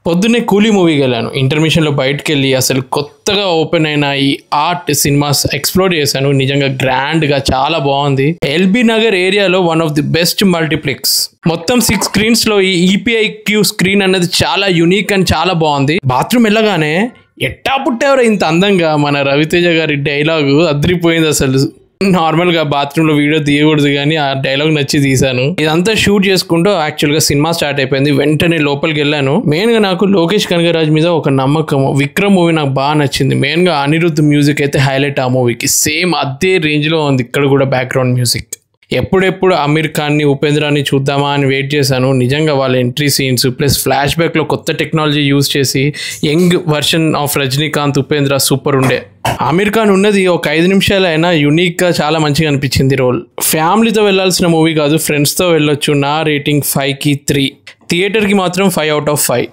పొద్దున్నే కూలీ మూవీకి వెళ్ళాను. ఇంటర్మిషన్లో బయటకు వెళ్ళి అసలు కొత్తగా ఓపెన్ అయిన ఈ ఆర్ట్ సినిమాస్ ఎక్స్ప్లోర్ చేశాను. నిజంగా గ్రాండ్గా చాలా బాగుంది. ఎల్బీ నగర్ ఏరియాలో one of the best multiplex. మొత్తం 6 స్క్రీన్స్లో ఈ EPIQ స్క్రీన్ అనేది చాలా యూనిక్ అండ్ చాలా బాగుంది. బాత్రూమ్ వెళ్ళగానే ఎట్టా పుట్టేవరా ఇంత అందంగా, మన రవితేజ గారి డైలాగు అదిరిపోయింది అసలు. నార్మల్గా బాత్రూంలో వీడియో తీయకూడదు కానీ ఆ డైలాగ్ నచ్చి తీశాను. ఇదంతా షూట్ చేసుకుంటూ యాక్చువల్గా సినిమా స్టార్ట్ అయిపోయింది. వెంటనే లోపలికి వెళ్ళాను. మెయిన్గా నాకు లోకేష్ కనగరాజ్ మీద ఒక నమ్మకం. విక్రమ్ మూవీ నాకు బాగా నచ్చింది. మెయిన్గా అనిరుద్ధ్ మ్యూజిక్ అయితే హైలైట్ ఆ మూవీకి. సేమ్ అదే రేంజ్లో ఉంది ఇక్కడ కూడా బ్యాక్గ్రౌండ్ మ్యూజిక్. ఎప్పుడెప్పుడు అమీర్ ఖాన్ని, ఉపేంద్రాన్ని చూద్దామా అని వెయిట్ చేశాను. నిజంగా వాళ్ళ ఎంట్రీ సీన్స్ ప్లస్ ఫ్లాష్ బ్యాక్లో కొత్త టెక్నాలజీ యూజ్ చేసి young version of Rajinikanth, Upendra super ఉండే. అమీర్ ఖాన్ ఉన్నది ఒక 5 నిమిషాలైనా యూనిక్గా చాలా మంచిగా అనిపించింది రోల్. ఫ్యామిలీతో వెళ్ళాల్సిన మూవీ కాదు, ఫ్రెండ్స్తో వెళ్ళొచ్చు. నా రేటింగ్ 5కి 3. థియేటర్కి మాత్రం 5 out of 5.